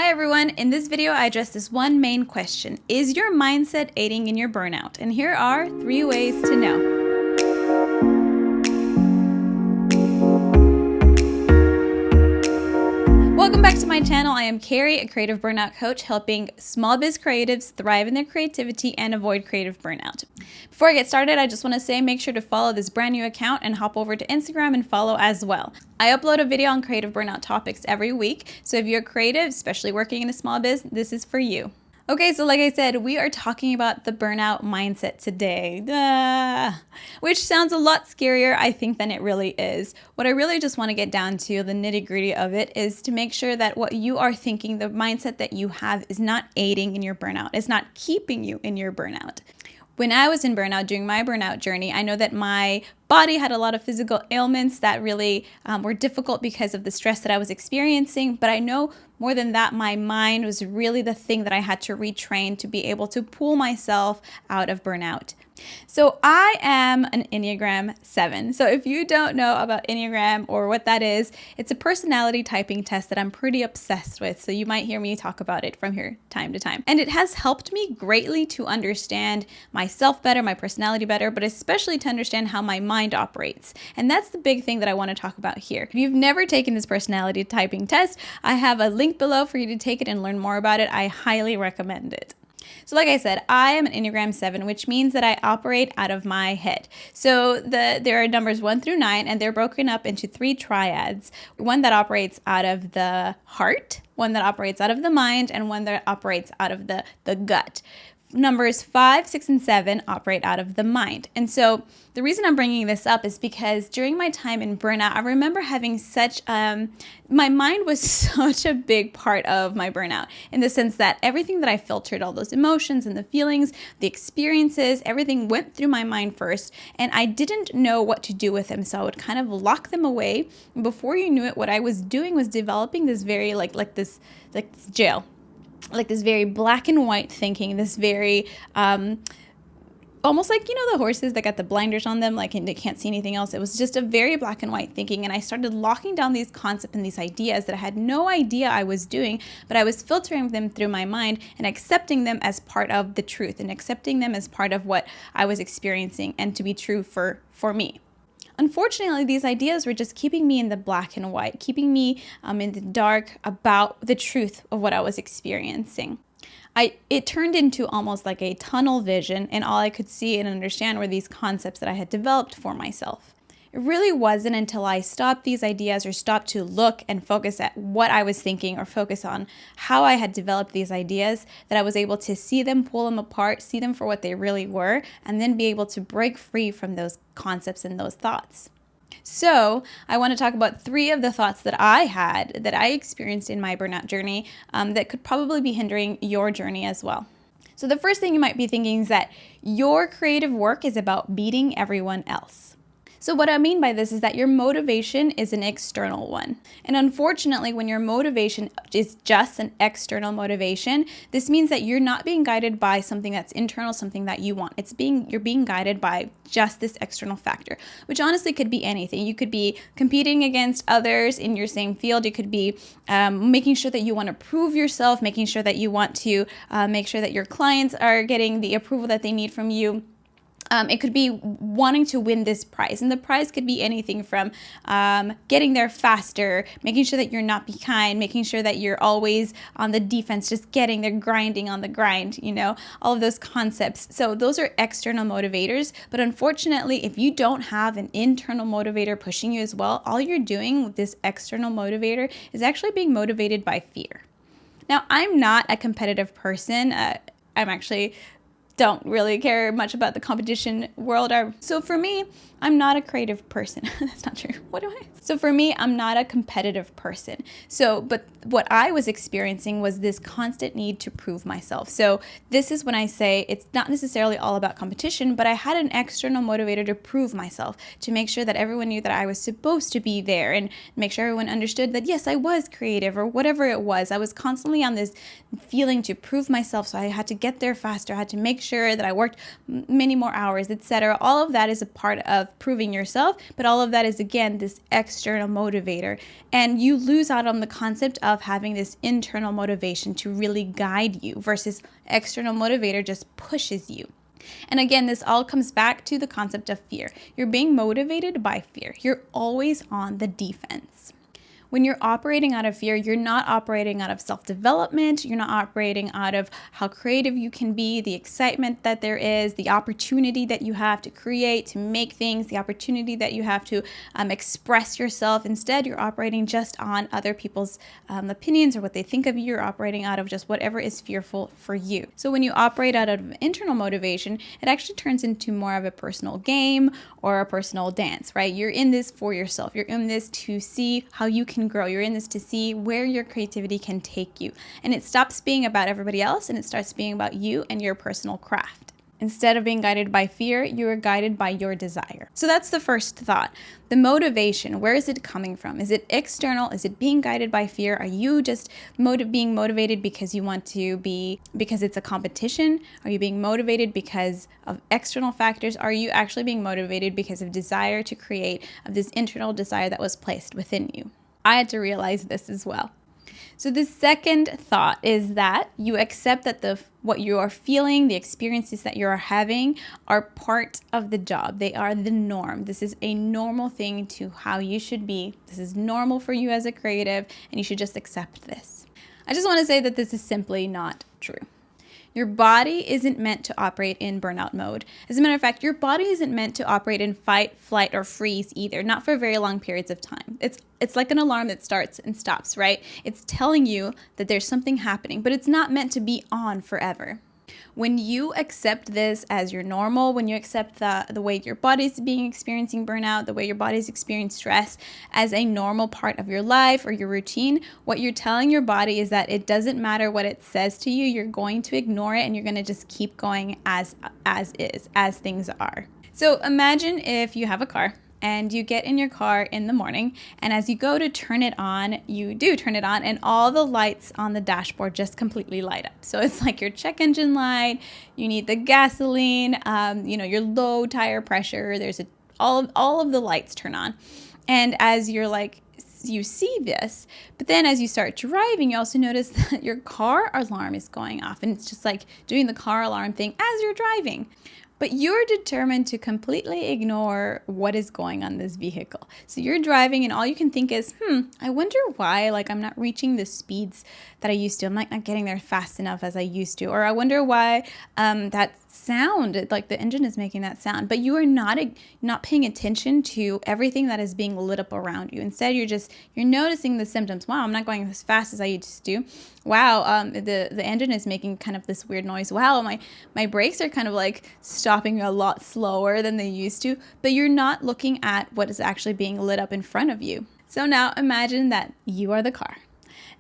Hi everyone, in this video I address this one main question. Is your mindset aiding in your burnout? And here are 3 ways to know. Welcome back to my channel. I am Carrie, a creative burnout coach, helping small biz creatives thrive in their creativity and avoid creative burnout. Before I get started, I just want to say make sure to follow this brand new account and hop over to Instagram and follow as well. I upload a video on creative burnout topics every week, so if you're creative, especially working in a small biz, this is for you. Okay, so like I said, we are talking about the burnout mindset today, which sounds a lot scarier, I think, than it really is. What I really just want to get down to, the nitty-gritty of it, is to make sure that what you are thinking, the mindset that you have, is not aiding in your burnout. It's not keeping you in your burnout. When I was in burnout, during my burnout journey, I know that my body had a lot of physical ailments that really were difficult because of the stress that I was experiencing. But I know more than that, my mind was really the thing that I had to retrain to be able to pull myself out of burnout. So I am an Enneagram 7. So if you don't know about Enneagram or what that is, it's a personality typing test that I'm pretty obsessed with. So you might hear me talk about it from here time to time. And it has helped me greatly to understand myself better, my personality better, but especially to understand how my mind operates. And that's the big thing that I want to talk about here. If you've never taken this personality typing test, I have a link below for you to take it and learn more about it. I highly recommend it. So like I said, I am an Enneagram 7, which means that I operate out of my head. So there are numbers 1 through 9, and they're broken up into 3 triads. One that operates out of the heart, one that operates out of the mind, and one that operates out of the gut. Numbers 5, 6, and 7 operate out of the mind. And so the reason I'm bringing this up is because during my time in burnout, I remember having my mind was such a big part of my burnout, in the sense that everything that I filtered, all those emotions and the feelings, the experiences, everything went through my mind first, and I didn't know what to do with them. So I would kind of lock them away. And before you knew it, what I was doing was developing this very like this jail. Like this very black and white thinking, this very almost like, the horses that got the blinders on them, like, and they can't see anything else. It was just a very black and white thinking. And I started locking down these concepts and these ideas that I had no idea I was doing, but I was filtering them through my mind and accepting them as part of the truth and accepting them as part of what I was experiencing and to be true for me. Unfortunately, these ideas were just keeping me in the black and white, keeping me in the dark about the truth of what I was experiencing. It turned into almost like a tunnel vision, and all I could see and understand were these concepts that I had developed for myself. It really wasn't until I stopped these ideas, or stopped to look and focus at what I was thinking, or focus on how I had developed these ideas, that I was able to see them, pull them apart, see them for what they really were, and then be able to break free from those concepts and those thoughts. So I want to talk about 3 of the thoughts that I had, that I experienced in my burnout journey, that could probably be hindering your journey as well. So the first thing you might be thinking is that your creative work is about beating everyone else. So what I mean by this is that your motivation is an external one. And unfortunately, when your motivation is just an external motivation, this means that you're not being guided by something that's internal, something that you want. You're being guided by just this external factor, which honestly could be anything. You could be competing against others in your same field. You could be making sure that you want to prove yourself, making sure that you want to make sure that your clients are getting the approval that they need from you. It could be wanting to win this prize, and the prize could be anything from getting there faster, making sure that you're not behind, making sure that you're always on the defense, just getting there, grinding on the grind, all of those concepts. So those are external motivators, but unfortunately, if you don't have an internal motivator pushing you as well, all you're doing with this external motivator is actually being motivated by fear. Now, I'm not a competitive person. I'm actually don't really care much about the competition world. So for me, I'm not a creative person. That's not true. So for me, I'm not a competitive person. But what I was experiencing was this constant need to prove myself. So this is when I say it's not necessarily all about competition, but I had an external motivator to prove myself, to make sure that everyone knew that I was supposed to be there, and make sure everyone understood that yes, I was creative, or whatever it was. I was constantly on this feeling to prove myself. So I had to get there faster. I had to make sure that I worked many more hours, etc. All of that is a part of proving yourself, but all of that is, again, this external motivator. And you lose out on the concept of having this internal motivation to really guide you versus external motivator just pushes you. And again, this all comes back to the concept of fear. You're being motivated by fear. You're always on the defense. When you're operating out of fear, you're not operating out of self-development. You're not operating out of how creative you can be, the excitement that there is, the opportunity that you have to create, to make things, the opportunity that you have to express yourself. Instead, you're operating just on other people's opinions or what they think of you. You're operating out of just whatever is fearful for you. So when you operate out of internal motivation, it actually turns into more of a personal game or a personal dance, right? You're in this for yourself. You're in this to see how you can grow. You're in this to see where your creativity can take you. And it stops being about everybody else and it starts being about you and your personal craft. Instead of being guided by fear, you are guided by your desire. So that's the first thought. The motivation, where is it coming from? Is it external? Is it being guided by fear? Are you just being motivated because you want to be, because it's a competition? Are you being motivated because of external factors? Are you actually being motivated because of desire to create, of this internal desire that was placed within you? I had to realize this as well. So the second thought is that you accept that what you are feeling, the experiences that you are having are part of the job. They are the norm. This is a normal thing to how you should be. This is normal for you as a creative, and you should just accept this. I just want to say that this is simply not true. Your body isn't meant to operate in burnout mode. As a matter of fact, your body isn't meant to operate in fight, flight, or freeze either, not for very long periods of time. It's like an alarm that starts and stops, right? It's telling you that there's something happening, but it's not meant to be on forever. When you accept this as your normal, when you accept the way your body's experiencing burnout, the way your body's experiencing stress as a normal part of your life or your routine, what you're telling your body is that it doesn't matter what it says to you, you're going to ignore it and you're going to just keep going as is, as things are. So imagine if you have a car and you get in your car in the morning, and as you go to turn it on, you do turn it on, and all the lights on the dashboard just completely light up. So it's like your check engine light, you need the gasoline, your low tire pressure, all of the lights turn on. And as you see this, but then as you start driving, you also notice that your car alarm is going off, and it's just like doing the car alarm thing as you're driving. But you're determined to completely ignore what is going on in this vehicle. So you're driving and all you can think is, I wonder why I'm not reaching the speeds that I used to. I'm not getting there fast enough as I used to. Or I wonder why that sound, like the engine is making that sound. But you are not paying attention to everything that is being lit up around you. Instead, you're noticing the symptoms. Wow, I'm not going as fast as I used to. Wow, the engine is making kind of this weird noise. Wow, my brakes are kind of stopping a lot slower than they used to. But you're not looking at what is actually being lit up in front of you. So now imagine that you are the car.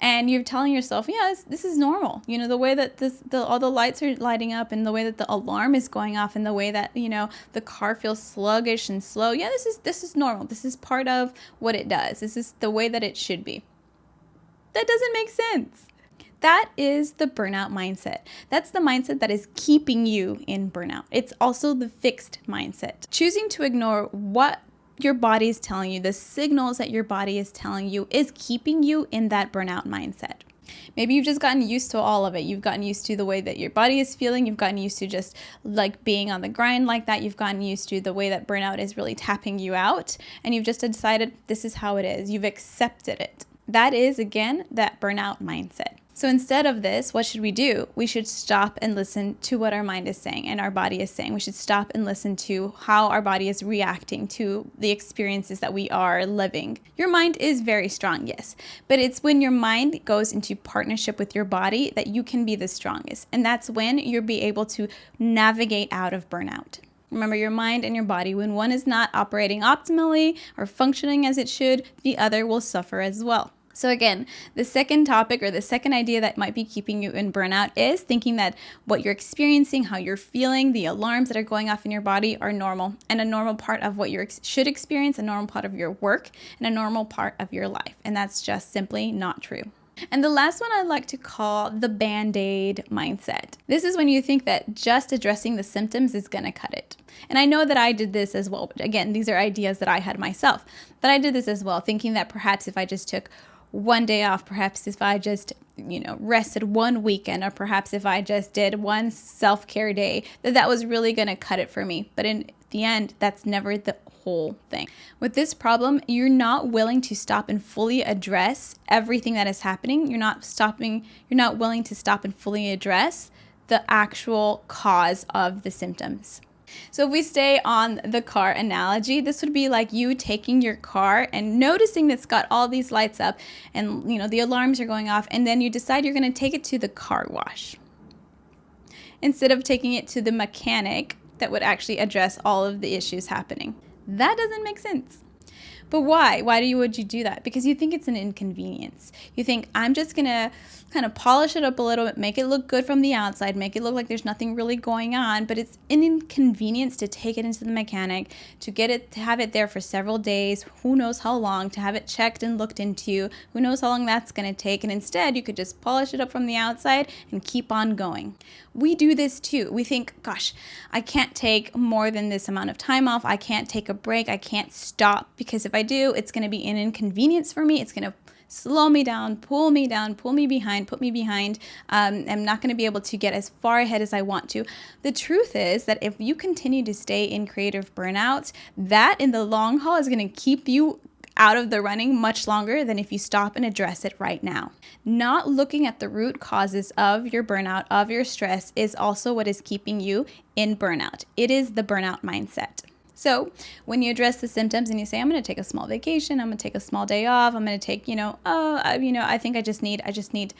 And you're telling yourself, yeah, this is normal. The way that all the lights are lighting up and the way that the alarm is going off and the way that, the car feels sluggish and slow. Yeah, this is normal. This is part of what it does. This is the way that it should be. That doesn't make sense. That is the burnout mindset. That's the mindset that is keeping you in burnout. It's also the fixed mindset. Choosing to ignore what your body is telling you, the signals that your body is telling you, is keeping you in that burnout mindset. Maybe you've just gotten used to all of it. You've gotten used to the way that your body is feeling. You've gotten used to just being on the grind like that. You've gotten used to the way that burnout is really tapping you out. And you've just decided this is how it is. You've accepted it. That is, again, that burnout mindset. So instead of this, what should we do? We should stop and listen to what our mind is saying and our body is saying. We should stop and listen to how our body is reacting to the experiences that we are living. Your mind is very strong, yes, but it's when your mind goes into partnership with your body that you can be the strongest. And that's when you'll be able to navigate out of burnout. Remember, your mind and your body, when one is not operating optimally or functioning as it should, the other will suffer as well. So again, the second topic or the second idea that might be keeping you in burnout is thinking that what you're experiencing, how you're feeling, the alarms that are going off in your body are normal and a normal part of what you should experience, a normal part of your work, and a normal part of your life. And that's just simply not true. And the last one I'd like to call the Band-Aid mindset. This is when you think that just addressing the symptoms is going to cut it. And I know that I did this as well. But again, these are ideas that I had myself. But I did this as well, thinking that perhaps if I just took one day off, perhaps if I just, rested one weekend, or perhaps if I just did one self-care day, that was really going to cut it for me. But in the end, that's never the whole thing. With this problem, you're not willing to stop and fully address everything that is happening. You're not willing to stop and fully address the actual cause of the symptoms. So if we stay on the car analogy, this would be like you taking your car and noticing that it's got all these lights up and the alarms are going off, and then you decide you're going to take it to the car wash instead of taking it to the mechanic that would actually address all of the issues happening. That doesn't make sense. But why? Would you do that? Because you think it's an inconvenience. You think, I'm just going to kind of polish it up a little bit, make it look good from the outside, make it look like there's nothing really going on, but it's an inconvenience to take it into the mechanic, to have it there for several days, who knows how long, to have it checked and looked into, who knows how long that's going to take, and instead you could just polish it up from the outside and keep on going. We do this too. We think, gosh, I can't take more than this amount of time off, I can't take a break, I can't stop, because if I do, it's going to be an inconvenience for me, it's going to slow me down, pull me behind, put me behind. I'm not going to be able to get as far ahead as I want to. The truth is that if you continue to stay in creative burnout, that in the long haul is going to keep you out of the running much longer than if you stop and address it right now. Not looking at the root causes of your burnout, of your stress, is also what is keeping you in burnout. It is the burnout mindset. So when you address the symptoms and you say, I'm going to take a small vacation, I'm going to take a small day off, I'm going to take, I think I just need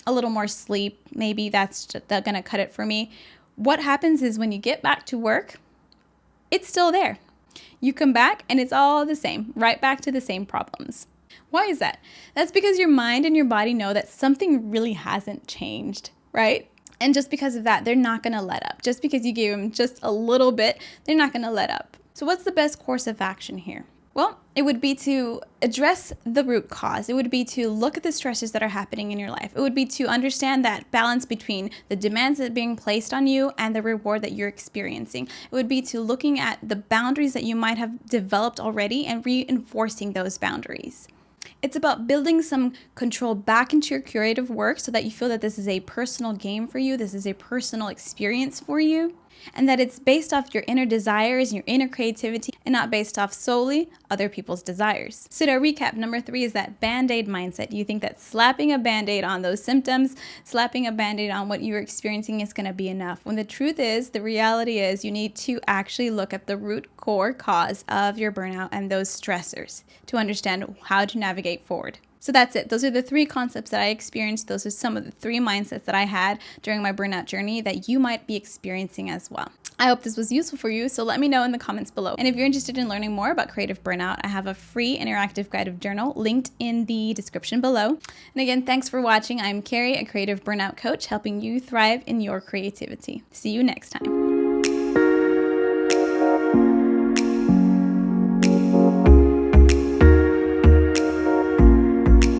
a little more sleep. Maybe that's going to cut it for me. What happens is when you get back to work, it's still there. You come back and it's all the same, right back to the same problems. Why is that? That's because your mind and your body know that something really hasn't changed, right? And just because of that, they're not going to let up. Just because you gave them just a little bit, they're not going to let up. So what's the best course of action here? Well, it would be to address the root cause. It would be to look at the stresses that are happening in your life. It would be to understand that balance between the demands that are being placed on you and the reward that you're experiencing. It would be to looking at the boundaries that you might have developed already and reinforcing those boundaries. It's about building some control back into your creative work so that you feel that this is a personal game for you, this is a personal experience for you, and that it's based off your inner desires and your inner creativity and not based off solely other people's desires. So to recap, number 3 is that Band-Aid mindset. You think that slapping a Band-Aid on those symptoms, slapping a Band-Aid on what you're experiencing is going to be enough. When the truth is, the reality is you need to actually look at the root core cause of your burnout and those stressors to understand how to navigate forward. So that's it. Those are the 3 concepts that I experienced. Those are some of the 3 mindsets that I had during my burnout journey that you might be experiencing as well. I hope this was useful for you, so let me know in the comments below. And if you're interested in learning more about creative burnout, I have a free interactive guided journal linked in the description below. And again, thanks for watching. I'm Carrie, a creative burnout coach, helping you thrive in your creativity. See you next time.